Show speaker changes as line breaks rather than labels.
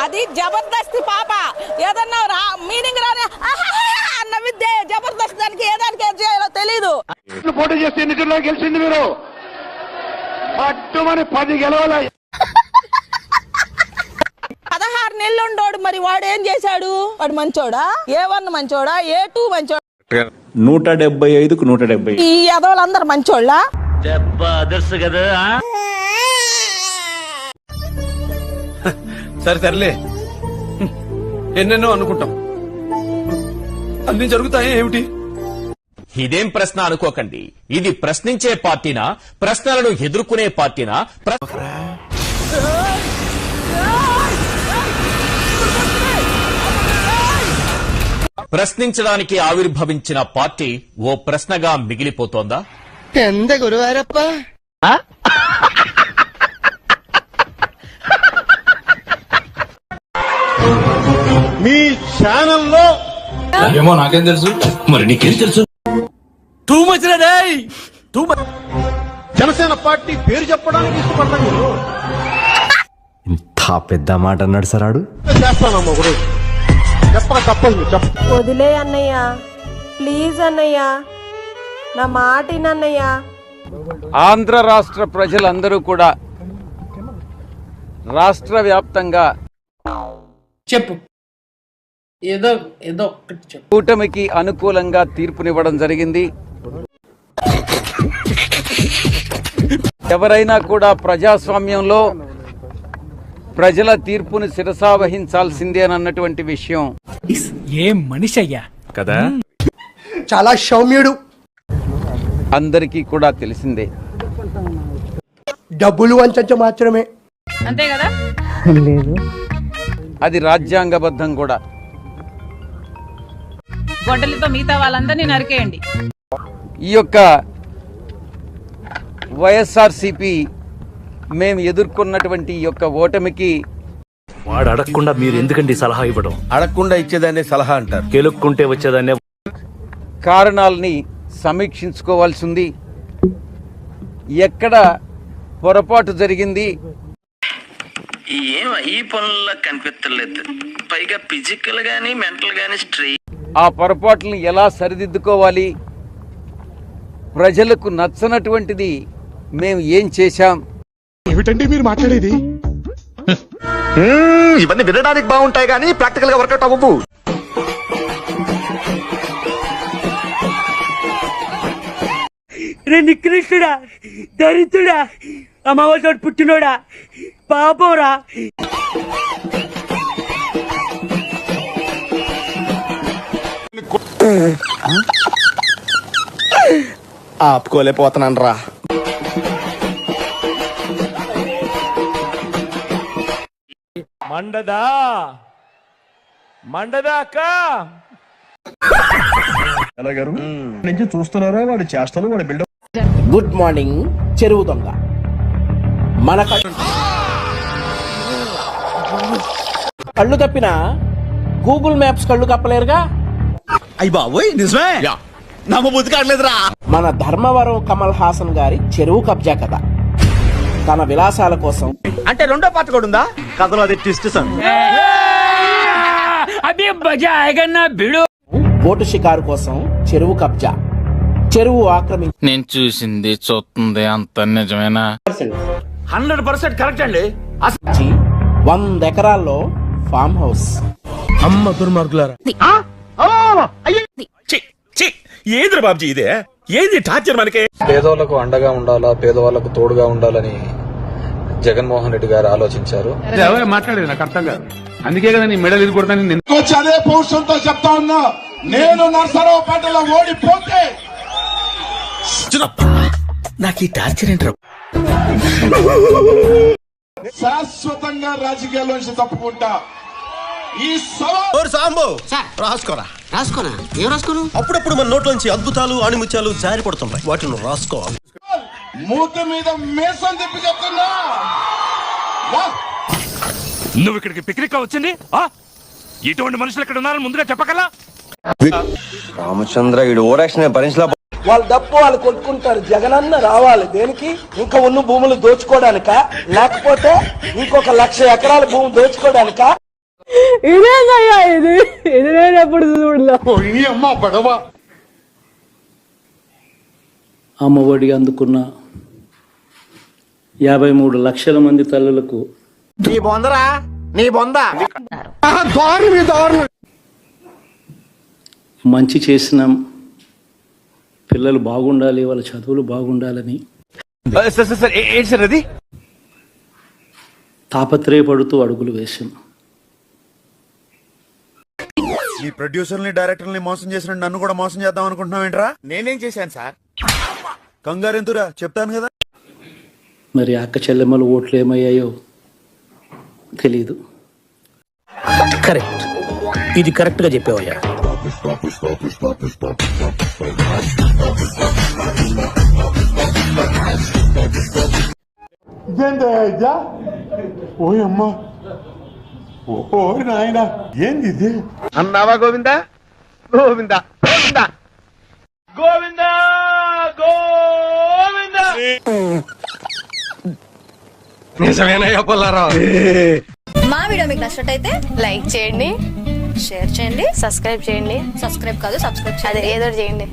అది జబర్దస్త్ పాప ఏదన్నా మీనింగ్ రాని అన్న విద్య జబర్దస్త్ దానికి ఏదానికి ఏం చేయాలో తెలీదు.
పోటీ చేస్తే ఎన్నికల్లో గెలిచింది మీరు పట్టుమని 10 గెలవాల
16 నెలలు ఉండోడు మరి వాడు ఏం చేశాడు? వాడు మంచోడా? A1 మంచోడా? A2 మంచోడా?
175కు 170.
ఈ యదవులందరూ మంచోళ్ళా?
కదా
సరేలే ఎన్నెన్నో అనుకుంటాం, అన్ని జరుగుతాయి ఏమిటి?
ఇదేం ప్రశ్న అనుకోకండి, ఇది ప్రశ్నించే పార్టీనా, ప్రశ్నలను ఎదుర్కొనే పార్టీనా? ప్రశ్నించడానికి ఆవిర్భవించిన పార్టీ ఓ ప్రశ్నగా మిగిలిపోతోందా?
ఎంత గురువారప్ప
మీ ఛానల్లో
ఏమో నాకేం తెలుసు, మరి నీకేం తెలుసు? టూ మచ్ రే, టూ మచ్.
జనసేన పార్టీ పేరు చెప్పడానికి ఇష్టపడతాను మీరు.
ఇంత పెద్ద మాట అన్నాడు సరాడు.
చేస్తానమ్మా ఒకరోజు చెప్పక తప్పదు.
వదిలే అన్నయ్య, ప్లీజ్ అన్నయ్య, నా మాటినన్నయ్య.
ఆంధ్ర రాష్ట్ర ప్రజలందరూ కూడా రాష్ట్ర వ్యాప్తంగా
చెప్పు, ఏదో ఏదో ఒక్కటి చెప్పు.
కూటమికి అనుకూలంగా తీర్పునివ్వడం జరిగింది. ఎవరైనా కూడా ప్రజాస్వామ్యంలో ప్రజల తీర్పును శిరసావహించాల్సిందే అన్నటువంటి విషయం
ఏం మనిషి అయ్యా
కదా,
చాలా సౌమ్యుడు.
అందరికీ కూడా తెలిసిందే.
డబ్బులు వంచ మాత్రమే,
అంతే కదా?
అది రాజ్యాంగబద్ధం కూడా.
గొడ్డలితో మిగతా వాళ్ళందరినీ నరికేయండి.
ఈ యొక్క వైఎస్ఆర్సీపీ మేము ఎదుర్కొన్నటువంటి ఈ యొక్క ఓటమికి
వాడు అడగకుండా మీరు ఎందుకండి సలహా ఇవ్వడం?
అడగకుండా ఇచ్చేదాన్ని సలహా అంటారు.
గెలుక్కుంటే వచ్చేదాన్ని.
కారణాలని సమీక్షించుకోవాల్సి ఉంది. ఎక్కడ పొరపాటు జరిగింది,
ఈ పనుల్లో కనిపించలేదు. పైగా ఫిజికల్ గానీ మెంటల్ గానీ
ఆ పొరపాట్లను ఎలా సరిదిద్దుకోవాలి, ప్రజలకు నచ్చనటువంటిది మేము ఏం చేశాం,
ఏమిటండి మీరు మాట్లాడేది? ఇవన్నీ వినడానికి బాగుంటాయి కానీ ప్రాక్టికల్ గా వర్కౌట్ అవ్వవు.
నికృష్టుడా, దరిద్రుడా, అమావాసోడు పుట్టినోడా, పాపంరా.
ఆపుకోలేకపోతున్నాను రా.
మండదా అక్క
నుంచి చూస్తున్నారా వాడు చేస్తాను వాడు బిల్డప్.
గుడ్ మార్నింగ్ చెరువు దొంగ. మన కళ్ళు తప్పిన గూగుల్ మ్యాప్స్ కళ్ళు కప్పలేరుగా.
అయ్యి బాబోయ్ నిజమే, నమ్మబుద్ధి కావట్లేదురా.
మన ధర్మవరం కమల్ హాసన్ గారి చెరువు కబ్జా కథ. తన విలాసాల కోసం
అంటే రెండో పాట కూడా ఉందా కథలో? అది ట్విస్ట్ సార్.
ఓటు షికారు కోసం చెరువు కబ్జా, చెరువు ఆక్రమించి
నేను చూసింది చూస్తుంది అంత నిజమేనా?
100% కరెక్ట్ అండి.
100 ఎకరాల్లో ఫామ్ హౌస్.
అమ్మ దుర్మార్గులారా, ఏది బాబుజీ ఇదే? ఏది టార్చర్ మనకి?
పేదవాళ్లకు అండగా ఉండాలా, పేదవాళ్లకు తోడుగా ఉండాలని జగన్మోహన్ రెడ్డి గారు ఆలోచించారు.
మాట్లాడేది నాకు అర్థం కాదు, అందుకే కదా నీ మెడల్ ఇది కొడతాను.
అదే పౌరుషంతో చెప్తా ఉన్నా, నేను నర్సరావుపేటలో ఓడిపోతే
నాకు ఈ టార్చర్ ఏంట్రా?
శాశ్వతంగా రాజకీయాల్లోంచి తప్పుకుంటా. ఈ
సాంబో రాసుకోరా.
రాసుకోనా? ఏం రాసుకోను?
అప్పుడప్పుడు మన నోట్లోంచి అద్భుతాలు ఆణిముత్యాలు జారి పడుతుంటాయి, వాటిని రాసుకోవాలి.
మూత మీద మేసం తిప్పి చెప్తున్నా.
నువ్వు ఇక్కడికి పిక్నిక్ వచ్చింది? ఇటువంటి మనుషులు ఇక్కడ ఉన్నారని ముందుగా చెప్పగల?
రామచంద్ర ఈడు ఓరాక్షన్ భరించలా.
వాళ్ళ డబ్బు వాళ్ళు కొట్టుకుంటారు. జగనన్న రావాలి దేనికి? ఇంకా ఉన్న భూములు దోచుకోవడానికా, లేకపోతే ఇంకొక 1,00,000 ఎకరాల భూమి దోచుకోవడానికా?
ఇదేనయ్యా ఇది నేను ఎప్పుడు చూడలే.
అమ్మఒడి అందుకున్న 53 లక్షల మంది తల్లులకు
నీ బొందరా నీ బొంద
మంచి చేసిన పిల్లలు బాగుండాలి, వాళ్ళ చదువులు బాగుండాలని తాపత్రయపడుతూ అడుగులు వేశాం.
ఈ ప్రొడ్యూసర్ని డైరెక్టర్ని మోసం చేసిన నన్ను కూడా మోసం చేద్దాం అనుకుంటున్నావు ఏంట్రా?
నేనేం చేశాను సార్?
కంగారు ఎంతురా చెప్తాను కదా.
మరి అక్క చెల్లెమ్మల ఓట్లు ఏమయ్యాయో తెలీదు.
కరెక్ట్, ఇది కరెక్ట్ గా చెప్పావయ్యా. అన్నావా గోవిందా గోవిందా గోవిందా గోవిందా గోవిందా. నిజమేనయ్యా పుల్లారావు.
మా వీడియో మీకు నచ్చినట్టయితే లైక్ చేయండి, షేర్ చేయండి, సబ్స్క్రైబ్ చేయండి. సబ్స్క్రైబ్ కాదు, సబ్స్క్రైబ్ అదే ఏదో చేయండి.